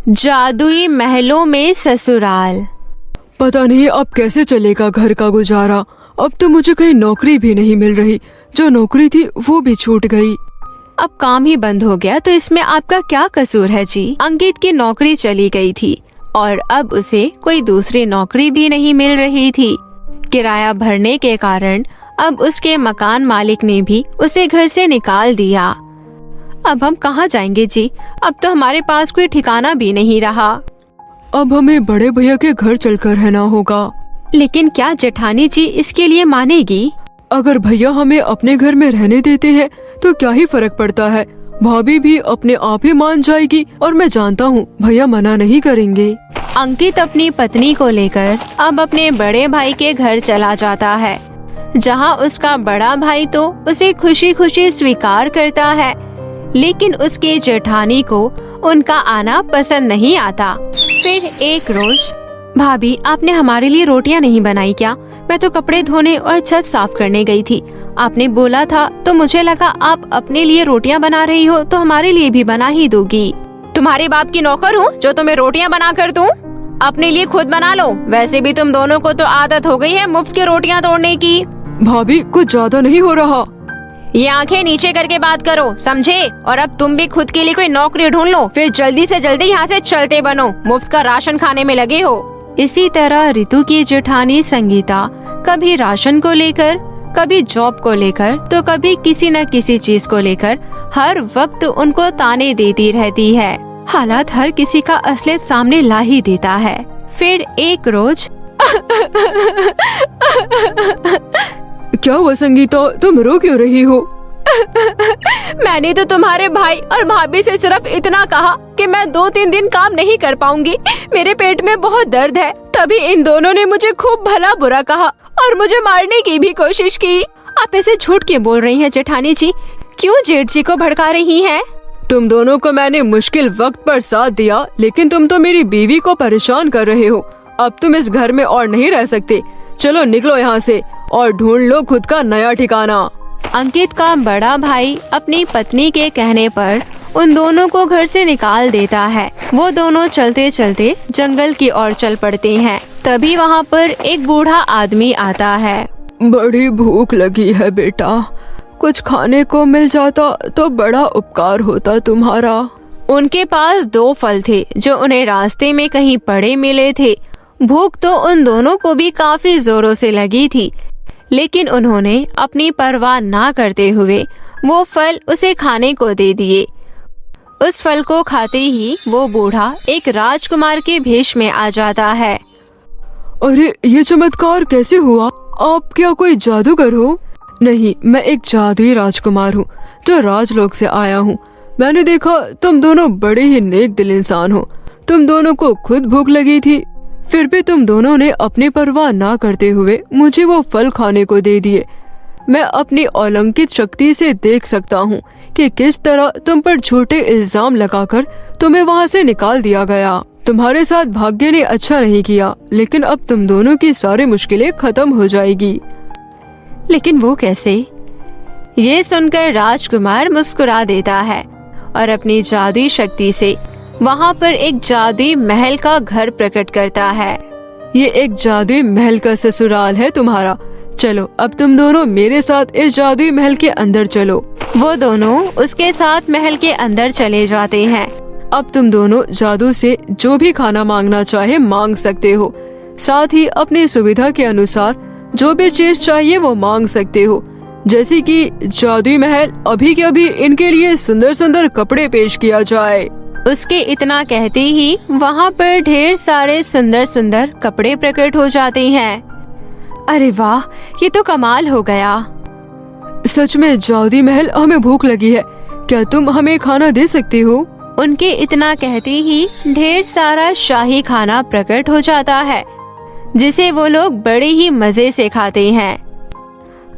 जादुई महलों में ससुराल। पता नहीं अब कैसे चलेगा घर का गुजारा। अब तो मुझे कहीं नौकरी भी नहीं मिल रही, जो नौकरी थी वो भी छूट गई। अब काम ही बंद हो गया तो इसमें आपका क्या कसूर है जी। अंकित की नौकरी चली गई थी और अब उसे कोई दूसरी नौकरी भी नहीं मिल रही थी। किराया भरने के कारण अब उसके मकान मालिक ने भी उसे घर से निकाल दिया। अब हम कहाँ जाएंगे जी, अब तो हमारे पास कोई ठिकाना भी नहीं रहा। अब हमें बड़े भैया के घर चलकर रहना होगा। लेकिन क्या जेठानी जी इसके लिए मानेगी? अगर भैया हमें अपने घर में रहने देते हैं तो क्या ही फर्क पड़ता है, भाभी भी अपने आप ही मान जाएगी और मैं जानता हूँ भैया मना नहीं करेंगे। अंकित अपनी पत्नी को लेकर अब अपने बड़े भाई के घर चला जाता है, जहाँ उसका बड़ा भाई तो उसे खुशी खुशी स्वीकार करता है, लेकिन उसके जेठानी को उनका आना पसंद नहीं आता। फिर एक रोज, भाभी आपने हमारे लिए रोटियां नहीं बनाई क्या? मैं तो कपड़े धोने और छत साफ करने गई थी। आपने बोला था तो मुझे लगा आप अपने लिए रोटियां बना रही हो तो हमारे लिए भी बना ही दोगी। तुम्हारे बाप की नौकर हूँ जो तुम्हें रोटियां बना कर दूं? अपने लिए खुद बना लो। वैसे भी तुम दोनों को तो आदत हो गई है मुफ्त की रोटियां तोड़ने की। भाभी कुछ ज्यादा नहीं हो रहा? ये आंखें नीचे करके बात करो, समझे? और अब तुम भी खुद के लिए कोई नौकरी ढूंढ लो, फिर जल्दी से जल्दी यहाँ से चलते बनो। मुफ्त का राशन खाने में लगे हो। इसी तरह रितु की जेठानी संगीता कभी राशन को लेकर, कभी जॉब को लेकर, तो कभी किसी न किसी चीज को लेकर हर वक्त उनको ताने देती रहती है। हालात हर किसी का असलियत सामने ला ही देता है। फिर एक रोज क्या हुआ संगीता, तुम रो क्यों रही हो? मैंने तो तुम्हारे भाई और भाभी से सिर्फ इतना कहा कि मैं 2-3 दिन काम नहीं कर पाऊंगी, मेरे पेट में बहुत दर्द है। तभी इन दोनों ने मुझे खूब भला बुरा कहा और मुझे मारने की भी कोशिश की। आप ऐसे झूठ क्यों बोल रही हैं जेठानी जी? क्यों जेठ जी को भड़का रही हैं? तुम दोनों को मैंने मुश्किल वक्त पर साथ दिया, लेकिन तुम तो मेरी बीवी को परेशान कर रहे हो। अब तुम इस घर में और नहीं रह सकते। चलो निकलो यहाँ से और ढूंढ लो खुद का नया ठिकाना। अंकित का बड़ा भाई अपनी पत्नी के कहने पर उन दोनों को घर से निकाल देता है। वो दोनों चलते चलते जंगल की ओर चल पड़ते हैं। तभी वहाँ पर एक बूढ़ा आदमी आता है। बड़ी भूख लगी है बेटा, कुछ खाने को मिल जाता तो बड़ा उपकार होता तुम्हारा। उनके पास 2 फल थे जो उन्हें रास्ते में कहीं पड़े मिले थे। भूख तो उन दोनों को भी काफी जोरों से लगी थी, लेकिन उन्होंने अपनी परवाह ना करते हुए वो फल उसे खाने को दे दिए। उस फल को खाते ही वो बूढ़ा एक राजकुमार के भेष में आ जाता है। अरे ये चमत्कार कैसे हुआ? आप क्या कोई जादूगर हो? नहीं, मैं एक जादुई राजकुमार हूँ जो राजलोक से आया हूँ। मैंने देखा तुम दोनों बड़े ही नेक दिल इंसान हो। तुम दोनों को खुद भूख लगी थी, फिर भी तुम दोनों ने अपनी परवाह ना करते हुए मुझे वो फल खाने को दे दिए। मैं अपनी अलौकिक शक्ति से देख सकता हूँ कि किस तरह तुम पर झूठे इल्जाम लगाकर तुम्हें वहाँ से निकाल दिया गया। तुम्हारे साथ भाग्य ने अच्छा नहीं किया, लेकिन अब तुम दोनों की सारी मुश्किलें खत्म हो जाएगी। लेकिन वो कैसे? ये सुनकर राजकुमार मुस्कुरा देता है और अपनी जादुई शक्ति से वहाँ पर एक जादुई महल का घर प्रकट करता है। ये एक जादुई महल का ससुराल है तुम्हारा। चलो अब तुम दोनों मेरे साथ इस जादुई महल के अंदर चलो। वो दोनों उसके साथ महल के अंदर चले जाते हैं। अब तुम दोनों जादू से जो भी खाना मांगना चाहे मांग सकते हो। साथ ही अपनी सुविधा के अनुसार जो भी चीज चाहिए वो मांग सकते हो, जैसे कि जादुई महल अभी के अभी इनके लिए सुंदर सुंदर कपड़े पेश किया जाए। उसके इतना कहते ही वहाँ पर ढेर सारे सुंदर सुंदर कपड़े प्रकट हो जाते हैं। अरे वाह, ये तो कमाल हो गया। सच में जादुई महल, हमें भूख लगी है, क्या तुम हमें खाना दे सकती हो? उनके इतना कहते ही ढेर सारा शाही खाना प्रकट हो जाता है, जिसे वो लोग बड़े ही मजे से खाते हैं।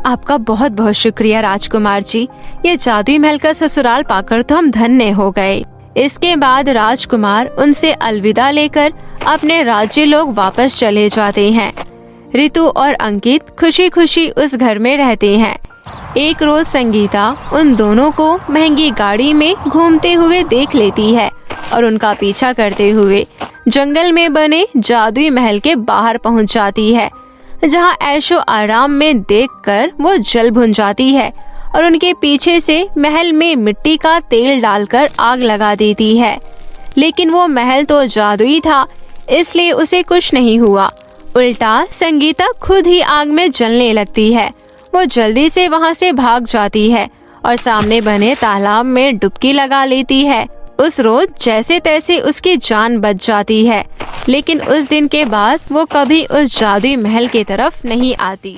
आपका बहुत बहुत शुक्रिया राजकुमार जी, ये जादुई महल का ससुराल पाकर तो हम धन्य हो गए। इसके बाद राजकुमार उनसे अलविदा लेकर अपने राज्य लोग वापस चले जाते हैं। रितु और अंकित खुशी खुशी उस घर में रहते हैं। एक रोज संगीता उन दोनों को महंगी गाड़ी में घूमते हुए देख लेती है और उनका पीछा करते हुए जंगल में बने जादुई महल के बाहर पहुंच जाती है, जहां ऐशो आराम में देखकर वो जल भुन जाती है और उनके पीछे से महल में मिट्टी का तेल डालकर आग लगा देती है। लेकिन वो महल तो जादुई था, इसलिए उसे कुछ नहीं हुआ। उल्टा संगीता खुद ही आग में जलने लगती है। वो जल्दी से वहां से भाग जाती है और सामने बने तालाब में डुबकी लगा लेती है। उस रोज जैसे तैसे उसकी जान बच जाती है, लेकिन उस दिन के बाद वो कभी उस जादुई महल की तरफ नहीं आती।